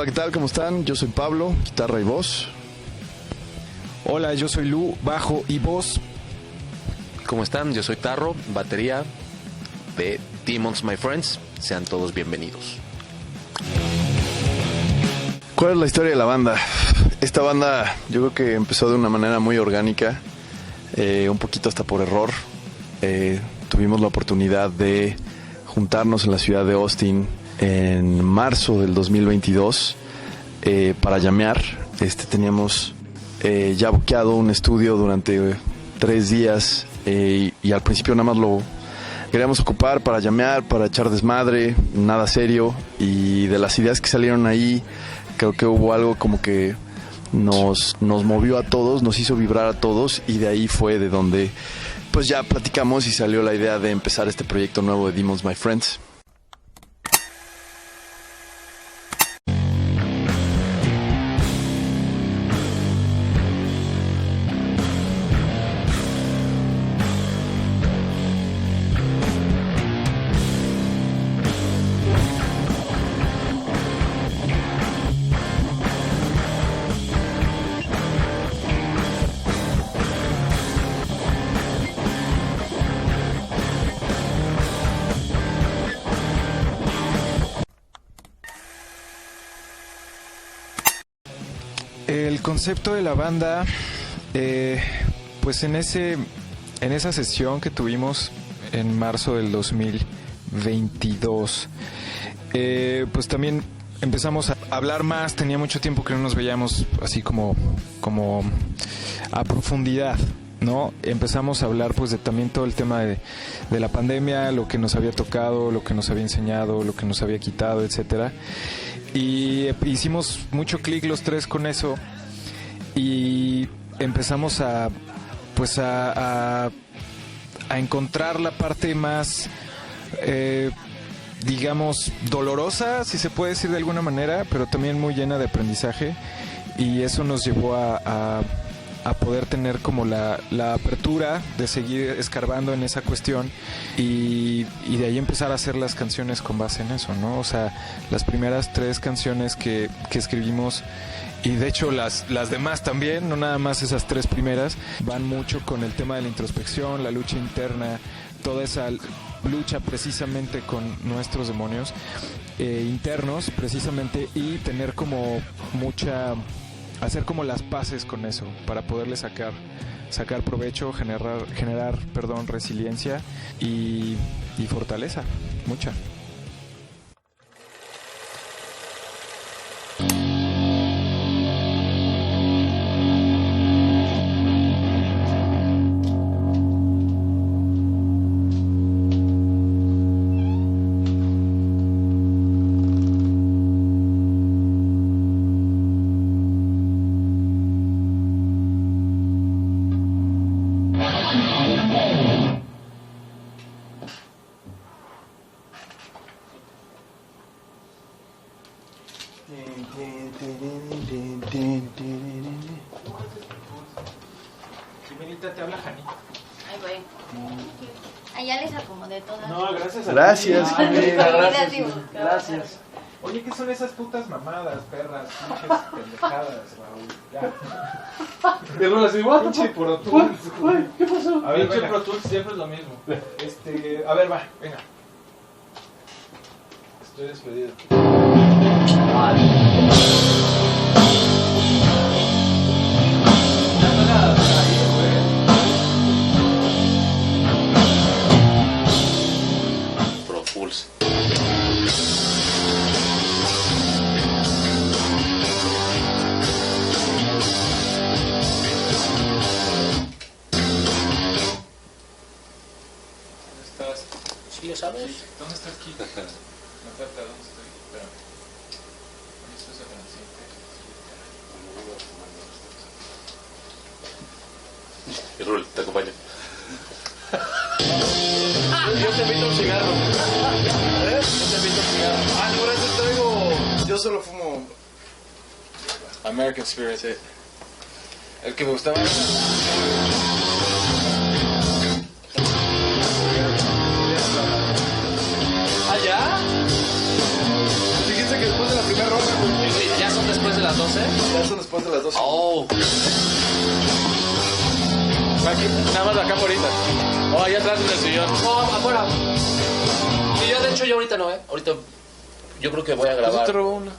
Hola, ¿qué tal? ¿Cómo están? Yo soy Pablo, guitarra y voz. Hola, yo soy Lu, bajo y voz. ¿Cómo están? Yo soy Tarro, batería de Demons My Friends. Sean todos bienvenidos. ¿Cuál es la historia de la banda? Esta banda yo creo que empezó de una manera muy orgánica, un poquito hasta por error. Tuvimos la oportunidad de juntarnos en la ciudad de Austin en marzo del 2022 para llamear. Teníamos ya buqueado un estudio durante 3 días y al principio nada más lo queríamos ocupar para llamear, para echar desmadre, nada serio, y de las ideas que salieron ahí creo que hubo algo como que nos movió a todos, nos hizo vibrar a todos, y de ahí fue de donde pues ya platicamos y salió la idea de empezar este proyecto nuevo de Demons My Friends. El concepto de la banda, pues en esa sesión que tuvimos en marzo del 2022, pues también empezamos a hablar más. Tenía mucho tiempo que no nos veíamos así como a profundidad, ¿no? Empezamos a hablar pues de también todo el tema de la pandemia, lo que nos había tocado, lo que nos había enseñado, lo que nos había quitado, etcétera. Y hicimos mucho clic los tres con eso, y empezamos a encontrar la parte más, digamos, dolorosa, si se puede decir de alguna manera, pero también muy llena de aprendizaje, y eso nos llevó a poder tener como la apertura de seguir escarbando en esa cuestión, y de ahí empezar a hacer las canciones con base en eso, ¿no? O sea, las primeras 3 canciones que escribimos, y de hecho las demás también, no nada más esas 3 primeras, van mucho con el tema de la introspección, la lucha interna, toda esa lucha precisamente con nuestros demonios internos, precisamente, y tener como hacer como las paces con eso para poderle sacar provecho, generar resiliencia y fortaleza, mucha. Primerita, te habla Jani. Ay, güey. Allá les acomodé todas. No, gracias a Gracias, ti. Gracias. Oye, ¿qué son esas putas mamadas, perras, pinches pendejadas, Raúl? Ya. Pero las igual, Pinche Pro Tools. ¿qué pasó? A ver, Pinche venga. Pro Tools siempre es lo mismo. A ver, va, venga. Estoy despedido. Pro Tools. ¿Dónde estás? ¿Sí lo sabes? ¿Dónde estás, Kik? No, espérate, ¿dónde estoy? Espérame. ¿Dónde está esa transita? Y Rul, te acompaño. Yo te invito un cigarro. Yo te invito un cigarro. Por eso traigo. Yo solo fumo American Spirit. Sí. El que me gustaba. ¿Ah, ya? Fíjense que después de la primera ronda, las 12? Ya son después de las 12. Oh. Aquí, nada más acá por ahorita. Oh, allá atrás en el sillón. No, afuera. Sí, yo de hecho yo ahorita no, Ahorita yo creo que voy a grabar. Te robó una.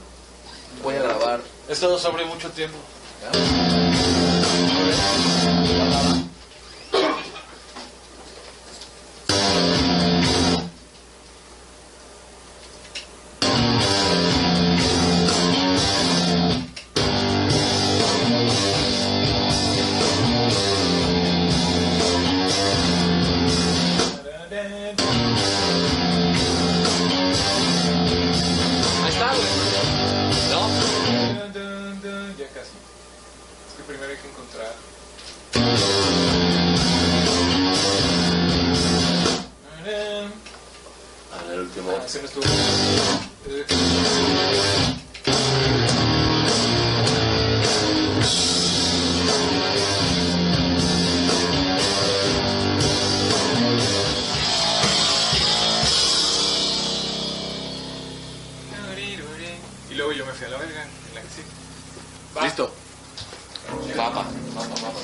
Voy a grabar. Esto sobre mucho tiempo. Ahí está, güey. ¿No? Ya casi. Es que primero hay que encontrar. A ver, el último. Se me estuvo. Y luego yo me fui a la verga en la que sí. Listo. Papa.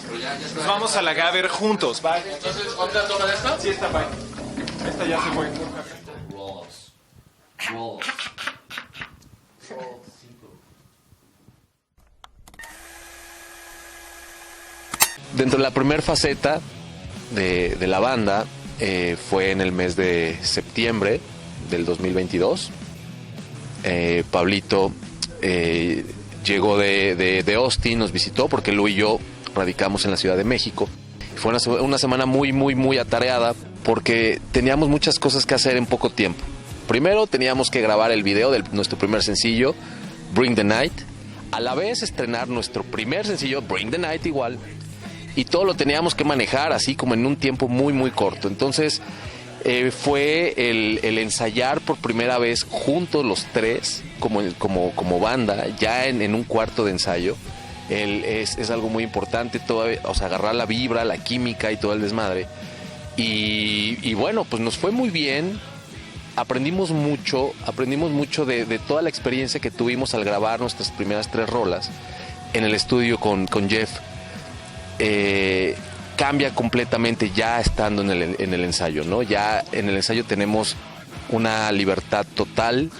Pero ya Nos vamos a la Gaber juntos. Bye. Entonces, ¿otra toma de esta? Sí, está bye. Esta ya se fue. Rolls. Dentro de la primera faceta de la banda fue en el mes de septiembre del 2022. Pablito llegó de Austin, nos visitó porque Lu y yo radicamos en la Ciudad de México. Fue una semana muy atareada porque teníamos muchas cosas que hacer en poco tiempo. Primero teníamos que grabar el video de nuestro primer sencillo, Bring the Night. A la vez estrenar nuestro primer sencillo, Bring the Night igual. Y todo lo teníamos que manejar así como en un tiempo muy corto. Entonces fue el ensayar por primera vez juntos los tres como banda, ya en un cuarto de ensayo. Es algo muy importante, o sea, agarrar la vibra, la química y todo el desmadre. Y bueno, pues nos fue muy bien. Aprendimos mucho de toda la experiencia que tuvimos al grabar nuestras primeras 3 rolas en el estudio con Jeff. Cambia completamente ya estando en el ensayo, ¿no? Ya en el ensayo tenemos una libertad total,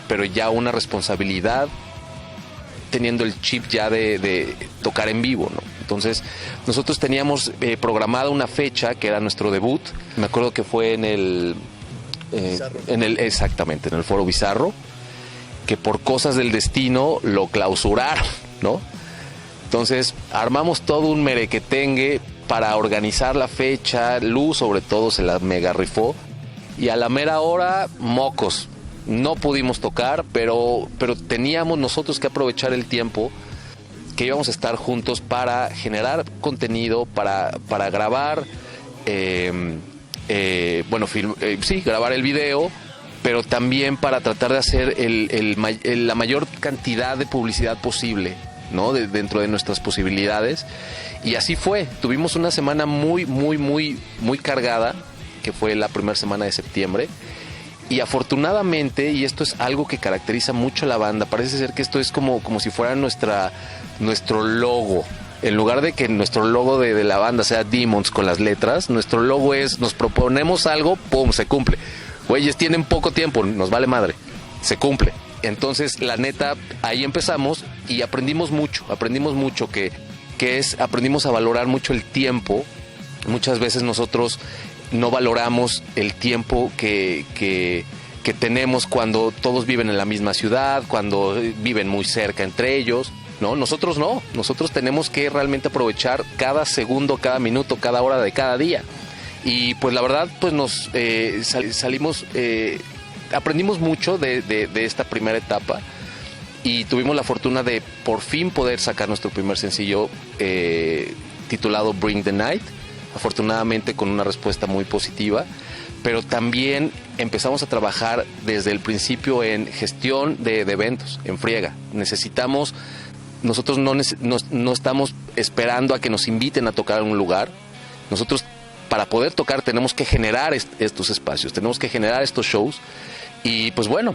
pero ya una responsabilidad, teniendo el chip ya de tocar en vivo, ¿no? Entonces nosotros teníamos programada una fecha que era nuestro debut. Me acuerdo que fue exactamente, en el Foro Bizarro, que por cosas del destino lo clausuraron, ¿no? Entonces armamos todo un merequetengue para organizar la fecha. Lu sobre todo se la mega rifó y a la mera hora mocos, no pudimos tocar, pero teníamos nosotros que aprovechar el tiempo que íbamos a estar juntos para generar contenido, para grabar grabar el video, pero también para tratar de hacer la mayor cantidad de publicidad posible, ¿no? Dentro de nuestras posibilidades. Y así fue. Tuvimos una semana muy cargada, que fue la primera semana de septiembre. Y afortunadamente, y esto es algo que caracteriza mucho a la banda, parece ser que esto es como si fuera nuestro logo. En lugar de que nuestro logo de la banda sea Demons con las letras, nuestro logo es: nos proponemos algo, ¡pum!, se cumple. Güeyes, tienen poco tiempo, nos vale madre, se cumple. Entonces, la neta, ahí empezamos y aprendimos mucho aprendimos a valorar mucho el tiempo. Muchas veces nosotros no valoramos el tiempo que tenemos cuando todos viven en la misma ciudad, cuando viven muy cerca entre ellos, ¿no? Nosotros no, nosotros tenemos que realmente aprovechar cada segundo, cada minuto, cada hora de cada día. Y pues la verdad, pues nos salimos, aprendimos mucho de esta primera etapa y tuvimos la fortuna de por fin poder sacar nuestro primer sencillo titulado Bring the Night, afortunadamente con una respuesta muy positiva, pero también empezamos a trabajar desde el principio en gestión de eventos, en friega. Nosotros no estamos esperando a que nos inviten a tocar en un lugar. Nosotros, para poder tocar, tenemos que generar estos espacios, tenemos que generar estos shows. Y pues bueno,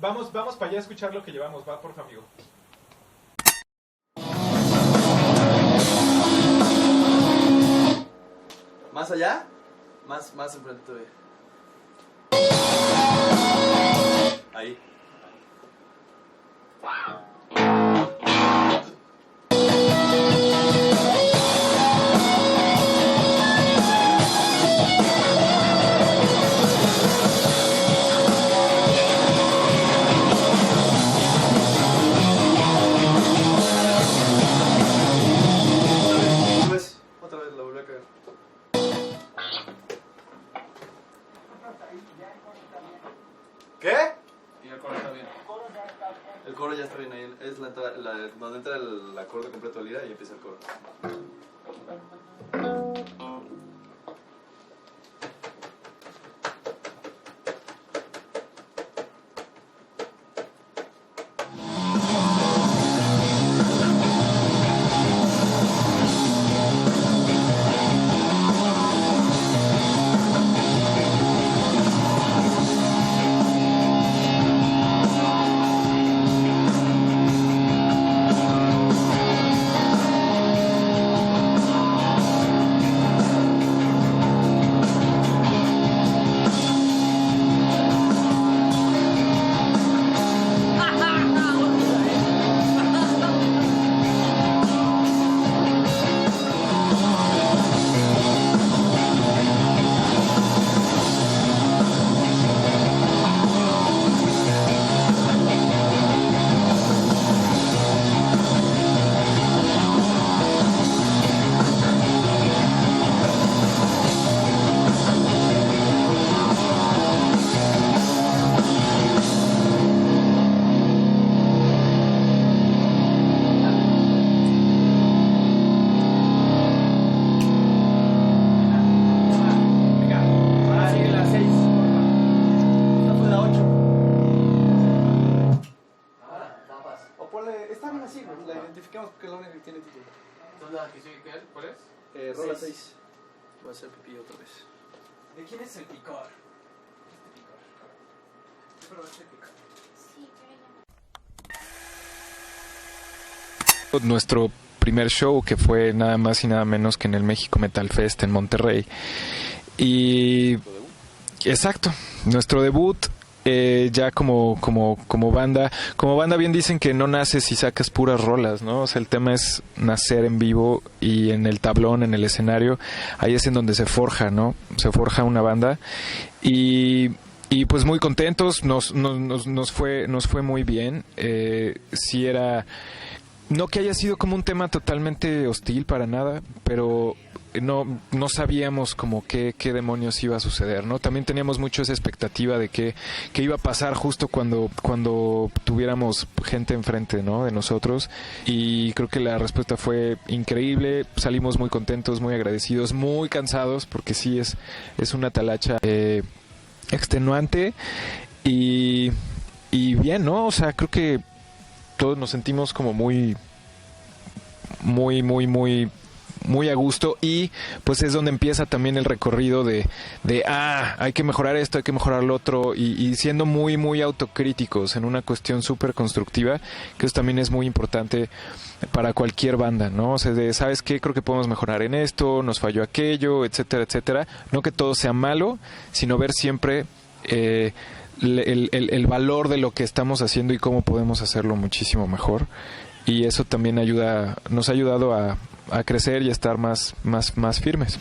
Vamos para allá a escuchar lo que llevamos. Va, por favor, amigo. ¿Más allá? Más enfrente todavía. Ahí. Otra vez la volví a caer. ¿Qué? Y el coro está bien. El coro ya está bien ahí. Es la entrada, donde entra el acorde completo de lira y empieza el coro. ¿Cuál es? Rola 6. Voy a hacer pipí otra vez. ¿De quién es el picor? Nuestro primer show, que fue nada más y nada menos que en el México Metal Fest en Monterrey. Y exacto, nuestro debut ya como banda. Como banda bien dicen que no naces y sacas puras rolas, ¿no? O sea, el tema es nacer en vivo y en el tablón, en el escenario. Ahí es en donde se forja, ¿no? Se forja una banda. Y pues muy contentos, nos fue muy bien. Sí era... no que haya sido como un tema totalmente hostil para nada, pero no sabíamos como qué demonios iba a suceder, ¿no? También teníamos mucho esa expectativa de qué iba a pasar justo cuando tuviéramos gente enfrente, ¿no? De nosotros, y creo que la respuesta fue increíble. Salimos muy contentos, muy agradecidos, muy cansados, porque sí es una talacha extenuante y bien, ¿no? O sea, creo que todos nos sentimos como muy a gusto, y pues es donde empieza también el recorrido de hay que mejorar esto, hay que mejorar lo otro, y siendo muy autocríticos en una cuestión súper constructiva, que eso también es muy importante para cualquier banda, ¿no? O sea, ¿sabes qué? Creo que podemos mejorar en esto, nos falló aquello, etcétera, etcétera. No que todo sea malo, sino ver siempre el valor de lo que estamos haciendo y cómo podemos hacerlo muchísimo mejor. Y eso también nos ha ayudado a crecer y a estar más firmes.